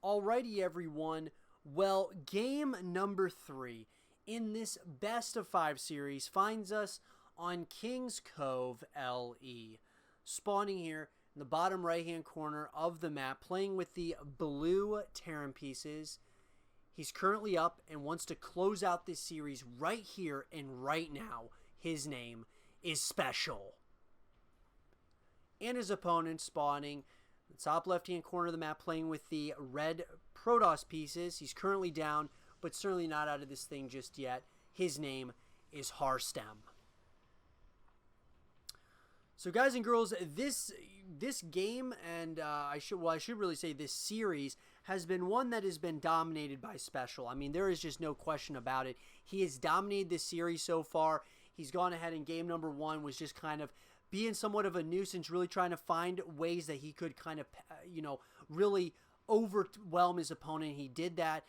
Alrighty, everyone. Well, game number 3 in this best of 5 series finds us on King's Cove LE. Spawning here in the bottom right-hand corner of the map, playing with the blue Terran pieces. He's currently up and wants to close out this series right here and right now. His name is SpeCial. And his opponent spawning the top left-hand corner of the map, playing with the red Protoss pieces. He's currently down, but certainly not out of this thing just yet. His name is Harstem. So guys and girls, this game, and I should really say this series, has been one that has been dominated by SpeCial. I mean, there is just no question about it. He has dominated this series so far. He's gone ahead in game number 1, was just kind of being somewhat of a nuisance, really trying to find ways that he could kind of, really overwhelm his opponent. He did that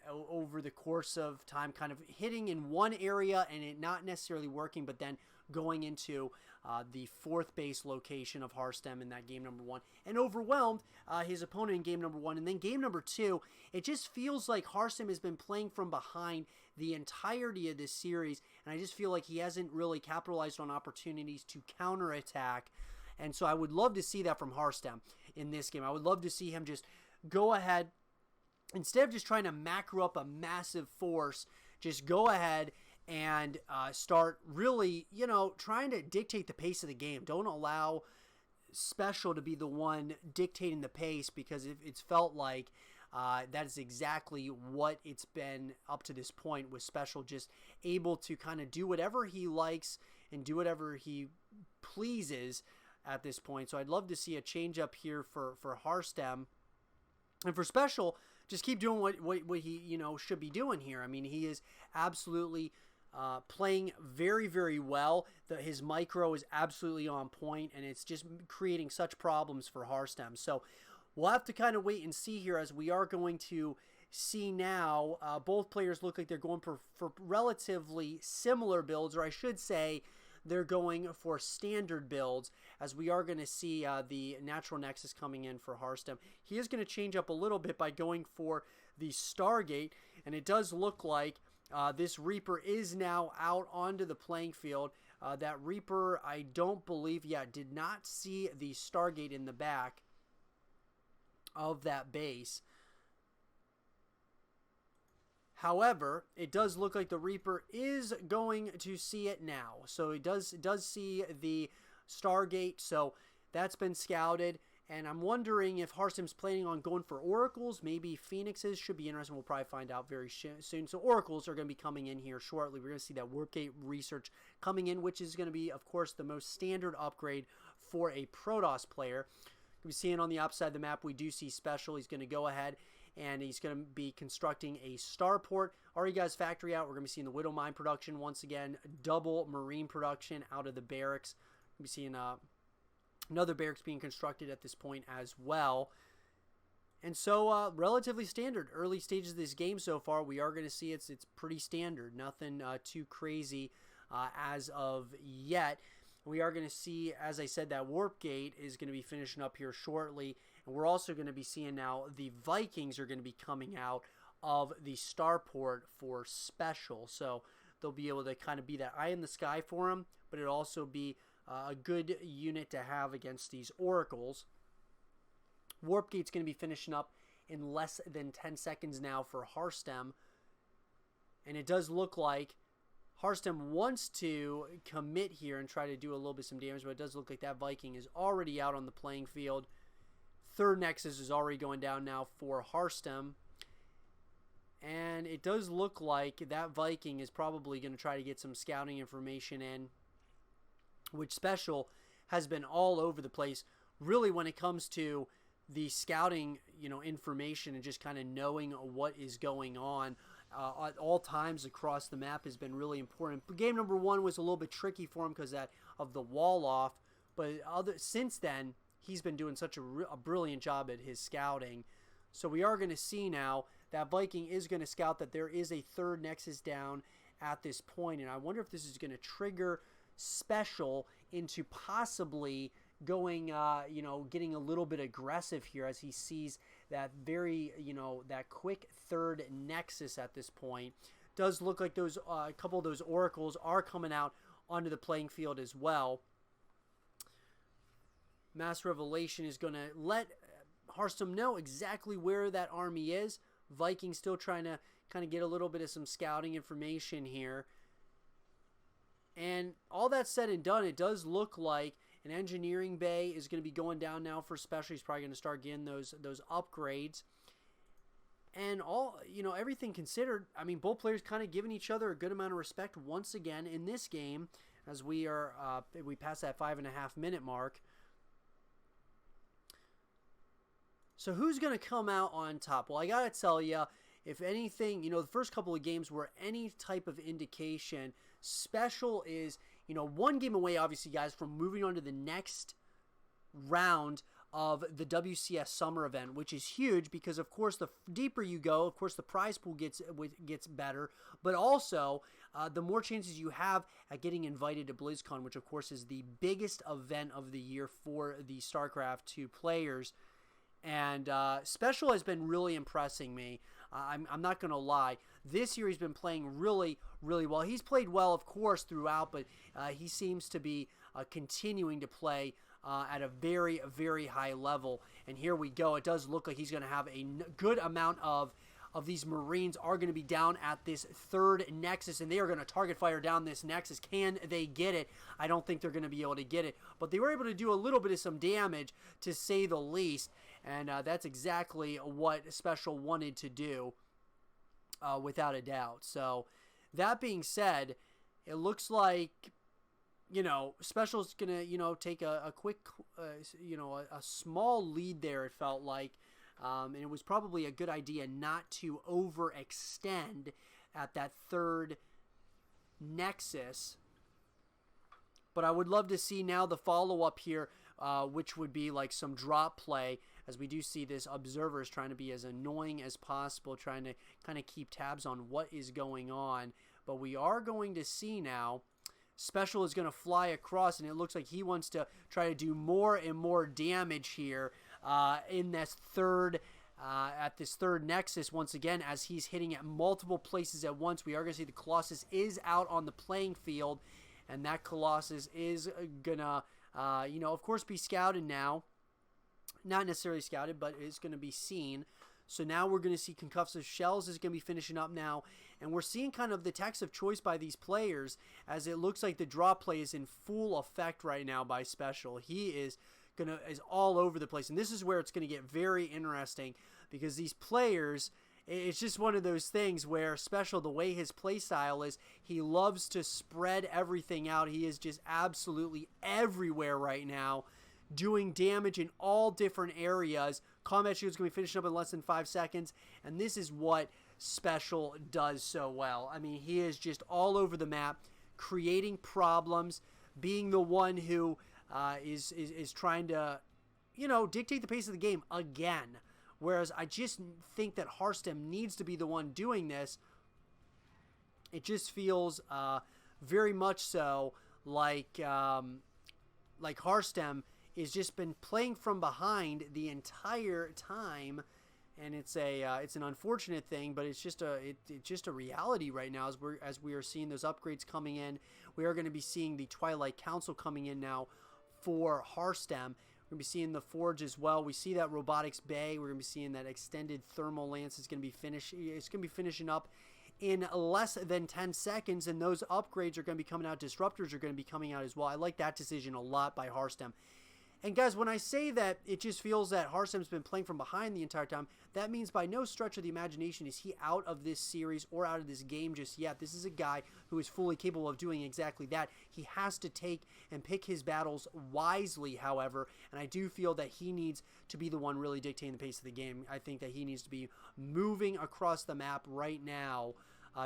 over the course of time, kind of hitting in one area and it not necessarily working, but then going into the 4th base location of Harstem in that game number 1 and overwhelmed his opponent in game number 1. And then game number 2, it just feels like Harstem has been playing from behind the entirety of this series, and I just feel like he hasn't really capitalized on opportunities to counterattack. And so I would love to see that from Harstem in this game. I would love to see him just go ahead, instead of just trying to macro up a massive force, just go ahead and start really, trying to dictate the pace of the game. Don't allow SpeCial to be the one dictating the pace, because it's felt like that is exactly what it's been up to this point, with SpeCial just able to kind of do whatever he likes and do whatever he pleases at this point. So I'd love to see a change up here for Harstem. And for SpeCial, just keep doing what he should be doing here. I mean, he is absolutely playing very, very well. His micro is absolutely on point, and it's just creating such problems for Harstem. So we'll have to kind of wait and see here, as we are going to see now. Both players look like they're going for relatively similar builds, or I should say they're going for standard builds, as we are going to see the Natural Nexus coming in for Harstem. He is going to change up a little bit by going for the Stargate, and it does look like this Reaper is now out onto the playing field. That Reaper, I don't believe, did not see the Stargate in the back of that base. However, it does look like the Reaper is going to see it now. So it does see the Stargate, so that's been scouted. And I'm wondering if Harstem's planning on going for Oracles, maybe Phoenixes. Should be interesting. We'll probably find out very soon. So Oracles are going to be coming in here shortly. We're going to see that Warpgate research coming in, which is going to be, of course, the most standard upgrade for a Protoss player. We're seeing on the upside of the map, we do see SpeCial. He's going to go ahead and he's going to be constructing a starport. Already got his factory out. We're going to be seeing the Widow Mine production once again. Double Marine production out of the barracks. We'll be seeing another barracks being constructed at this point as well. And so relatively standard early stages of this game so far. We are going to see it's pretty standard. Nothing too crazy as of yet. We are going to see, as I said, that Warp Gate is going to be finishing up here shortly. And we're also going to be seeing now the Vikings are going to be coming out of the starport for SpeCial. So they'll be able to kind of be that eye in the sky for him, but it'll also be a good unit to have against these Oracles. Warp Gate's going to be finishing up in less than 10 seconds now for Harstem. And it does look like Harstem wants to commit here and try to do a little bit some damage, but it does look like that Viking is already out on the playing field. 3rd Nexus is already going down now for Harstem. And it does look like that Viking is probably going to try to get some scouting information in, which SpeCial has been all over the place, really, when it comes to the scouting, information and just kind of knowing what is going on at all times across the map has been really important. But game number 1 was a little bit tricky for him because of the wall off, but since then he's been doing such a brilliant job at his scouting. So we are going to see now that Viking is going to scout that there is a 3rd Nexus down at this point, and I wonder if this is going to trigger SpeCial into possibly going, getting a little bit aggressive here, as he sees that very, that quick third nexus at this point. Does look like those a couple of those oracles are coming out onto the playing field as well. Mass Revelation is going to let Harstem know exactly where that army is. Vikings still trying to kind of get a little bit of some scouting information here. And all that said and done, it does look like an engineering bay is going to be going down now for SpeCial. He's probably going to start getting those upgrades. And everything considered, I mean, both players kind of giving each other a good amount of respect once again in this game, as we pass that 5.5 minute mark. So who's going to come out on top? Well, I got to tell you, if anything, the first couple of games were any type of indication, SpeCial is, one game away, obviously, guys, from moving on to the next round of the WCS summer event, which is huge because, of course, the deeper you go, of course, the prize pool gets better, but also the more chances you have at getting invited to BlizzCon, which, of course, is the biggest event of the year for the StarCraft 2 players. And SpeCial has been really impressing me. I'm not going to lie. This year he's been playing really, really well. He's played well, of course, throughout, but he seems to be continuing to play at a very, very high level. And here we go. It does look like he's going to have a good amount of these Marines are going to be down at this third nexus, and they are going to target fire down this nexus. Can they get it? I don't think they're going to be able to get it, but they were able to do a little bit of some damage, to say the least, and that's exactly what SpeCial wanted to do, without a doubt. So that being said, it looks like SpeCial's going to take a quick, a small lead there, it felt like. And it was probably a good idea not to overextend at that third nexus. But I would love to see now the follow-up here, which would be like some drop play, as we do see this observers trying to be as annoying as possible, trying to kind of keep tabs on what is going on. But we are going to see now SpeCial is going to fly across, and it looks like he wants to try to do more and more damage here in this third at this third nexus once again, as he's hitting at multiple places at once. We are going to see the Colossus is out on the playing field, and that Colossus is gonna of course be scouted now. Not necessarily scouted, but it's going to be seen. So now we're going to see Concussive Shells is going to be finishing up now. And we're seeing kind of the text of choice by these players, as it looks like the drop play is in full effect right now by SpeCial. He is all over the place. And this is where it's going to get very interesting, because these players, it's just one of those things where SpeCial, the way his play style is, he loves to spread everything out. He is just absolutely everywhere right now, doing damage in all different areas. Combat Shield is going to be finishing up in less than 5 seconds, and this is what SpeCial does so well. I mean, he is just all over the map, creating problems, being the one who is trying to, dictate the pace of the game again. Whereas I just think that Harstem needs to be the one doing this. It just feels very much so like Harstem has just been playing from behind the entire time, and it's an unfortunate thing, but it's just a reality right now as we are seeing those upgrades coming in. We are going to be seeing the Twilight Council coming in now for Harstem. We're going to be seeing the Forge as well. We see that Robotics Bay. We're going to be seeing that Extended Thermal Lance is going to be It's going to be finishing up in less than 10 seconds, and those upgrades are going to be coming out. Disruptors are going to be coming out as well. I like that decision a lot by Harstem. And guys, when I say that it just feels that Harstem's been playing from behind the entire time, that means by no stretch of the imagination is he out of this series or out of this game just yet. This is a guy who is fully capable of doing exactly that. He has to take and pick his battles wisely, however, and I do feel that he needs to be the one really dictating the pace of the game. I think that he needs to be moving across the map right now,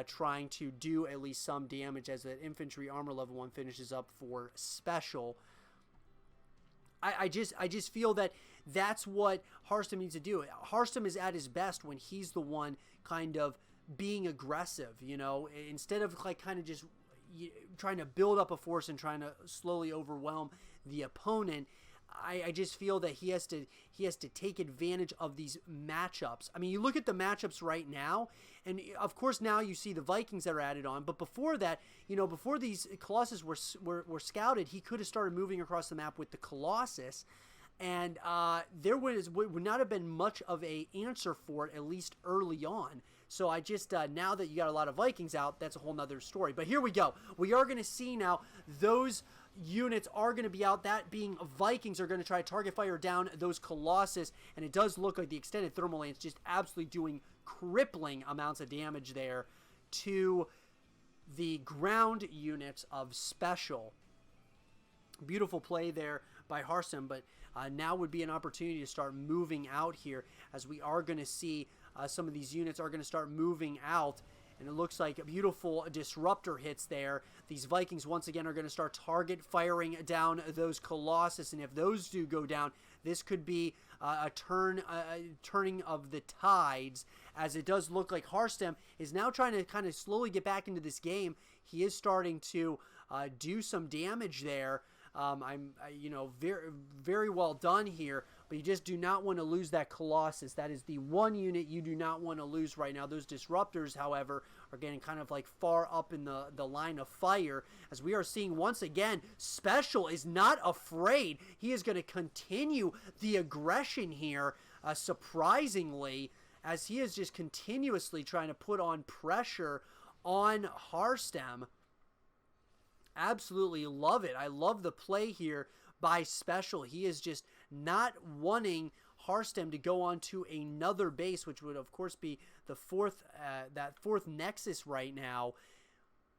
trying to do at least some damage as that infantry armor level 1 finishes up for SpeCial. I just feel that that's what Harstem needs to do. Harstem is at his best when he's the one kind of being aggressive, instead of kind of just trying to build up a force and trying to slowly overwhelm the opponent. I just feel that he has to take advantage of these matchups. I mean, you look at the matchups right now, and of course now you see the Vikings that are added on. But before that, before these Colossus were scouted, he could have started moving across the map with the Colossus, and there would not have been much of a answer for it, at least early on. So I just, now that you got a lot of Vikings out, that's a whole nother story. But here we go. We are going to see now those units are going to be out. That being Vikings are going to try to target fire down those Colossus. And it does look like the extended thermal lance just absolutely doing crippling amounts of damage there to the ground units of SpeCial. Beautiful play there by Harstem, but now would be an opportunity to start moving out here, as we are going to see some of these units are going to start moving out, and it looks like a beautiful disruptor hits there. These Vikings once again are going to start target firing down those Colossus, and if those do go down, this could be a turning of the tides, as it does look like Harstem is now trying to kind of slowly get back into this game. He is starting to do some damage there. Very, very well done here, but you just do not want to lose that Colossus. That is the one unit you do not want to lose right now. Those disruptors, however, are getting kind of like far up in the line of fire, as we are seeing once again, SpeCial is not afraid. He is going to continue the aggression here, surprisingly, as he is just continuously trying to put on pressure on Harstem. Absolutely love it. I love the play here by SpeCial. He is just not wanting Harstem to go on to another base, which would of course be the fourth nexus right now.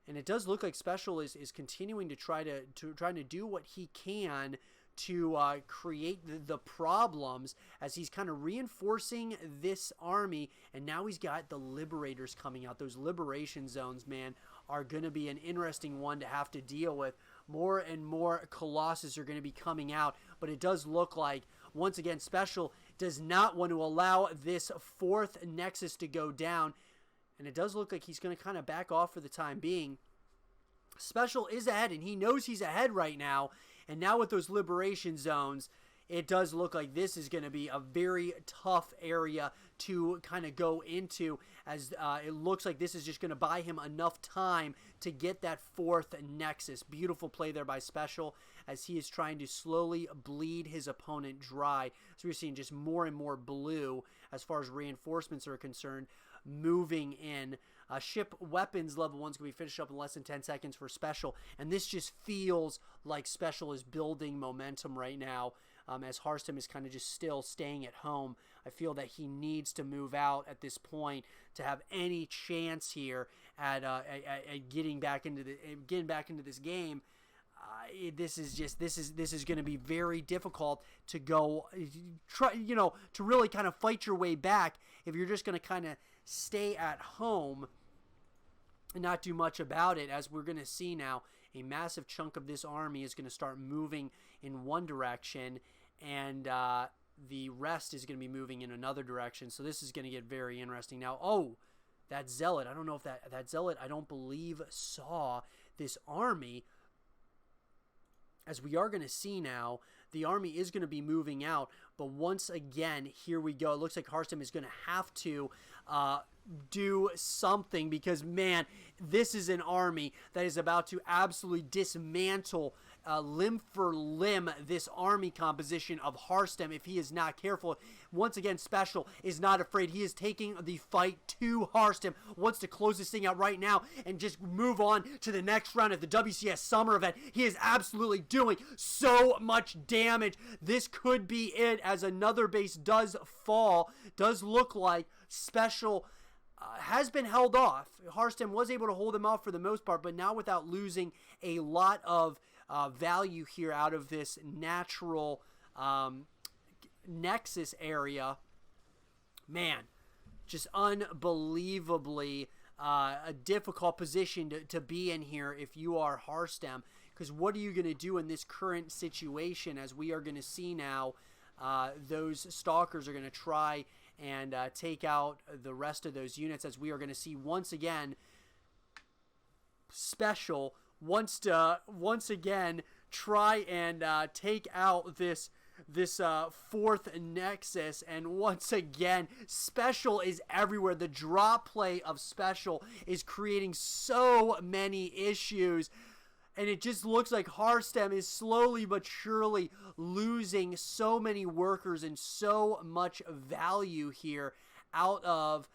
And it does look like SpeCial is continuing to try to do what he can to create the problems, as he's kind of reinforcing this army. And now he's got the Liberators coming out. Those liberation zones, man, are going to be an interesting one to have to deal with. More and more Colossus are going to be coming out, but it does look like, once again, SpeCial does not want to allow this fourth nexus to go down, and it does look like he's going to kind of back off for the time being. SpeCial is ahead, and he knows he's ahead right now, and now with those liberation zones, it does look like this is going to be a very tough area to kind of go into, as it looks like this is just going to buy him enough time to get that fourth nexus. Beautiful play there by SpeCial, as he is trying to slowly bleed his opponent dry. So we're seeing just more and more blue as far as reinforcements are concerned moving in. Ship weapons level 1 is going to be finished up in less than 10 seconds for SpeCial, and this just feels like SpeCial is building momentum right now. As Harstem is kind of just still staying at home. I feel that he needs to move out at this point to have any chance here at getting back into this game. This is going to be very difficult to go to really kind of fight your way back if you're just going to kind of stay at home and not do much about it. As we're going to see now, a massive chunk of this army is going to start moving in one direction, and the rest is going to be moving in another direction. So this is going to get very interesting. Now, that Zealot, I don't know if that Zealot, I don't believe, saw this army. As we are going to see now, the army is going to be moving out. But once again, here we go. It looks like Harstem is going to have to do something, because, man, this is an army that is about to absolutely dismantle limb for limb this army composition of Harstem if he is not careful. Once again, SpeCial is not afraid. He is taking the fight to Harstem, wants to close this thing out right now and just move on to the next round of the WCS summer event. He is absolutely doing so much damage. This could be it, as another base does fall. Does look like SpeCial has been held off. Harstem was able to hold him off for the most part, but now without losing a lot of value here out of this natural nexus area. Man, just unbelievably a difficult position to be in here if you are Harstem, because what are you going to do in this current situation? As we are going to see now, those stalkers are going to try and take out the rest of those units, as we are going to see once again SpeCial wants to once again try and take out this this fourth Nexus, and once again, SpeCial is everywhere. The drop play of SpeCial is creating so many issues, and it just looks like Harstem is slowly but surely losing so many workers and so much value here out of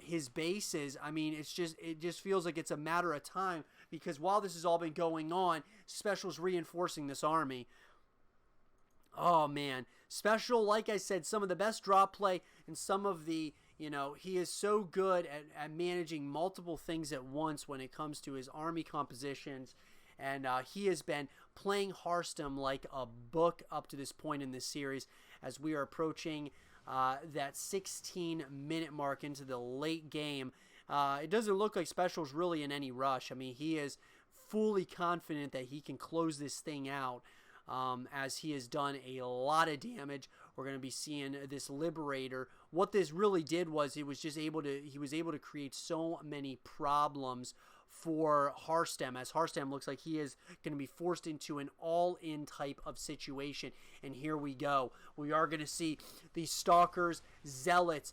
his bases. I mean, it just feels like it's a matter of time, because while this has all been going on, SpeCial's reinforcing this army. Oh man, SpeCial, like I said, some of the best drop play, and some of the, he is so good at managing multiple things at once when it comes to his army compositions. And he has been playing Harstem like a book up to this point in this series, as we are approaching that 16-minute mark into the late game. It doesn't look like SpeCial's really in any rush. I mean, he is fully confident that he can close this thing out, as he has done a lot of damage. We're going to be seeing this Liberator. What this really did was he was able to create so many problems for Harstem, as Harstem looks like he is going to be forced into an all-in type of situation. And here we go. We are going to see the Stalkers, Zealots,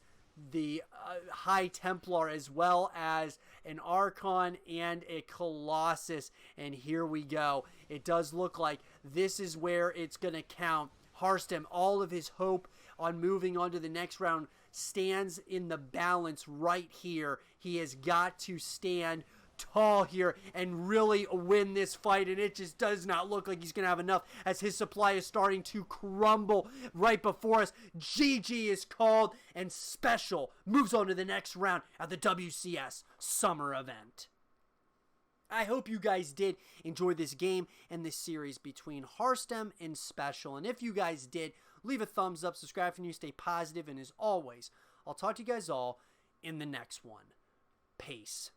the High Templar, as well as an Archon and a Colossus. And here we go. It does look like this is where it's going to count. Harstem, all of his hope on moving on to the next round stands in the balance right here. He has got to stand tall here and really win this fight, and it just does not look like he's going to have enough, as his supply is starting to crumble right before us. GG is called, and SpeCial moves on to the next round at the WCS summer event. I hope you guys did enjoy this game and this series between Harstem and SpeCial, and if you guys did, leave a thumbs up, subscribe if you're new, stay positive, and as always, I'll talk to you guys all in the next one. Peace.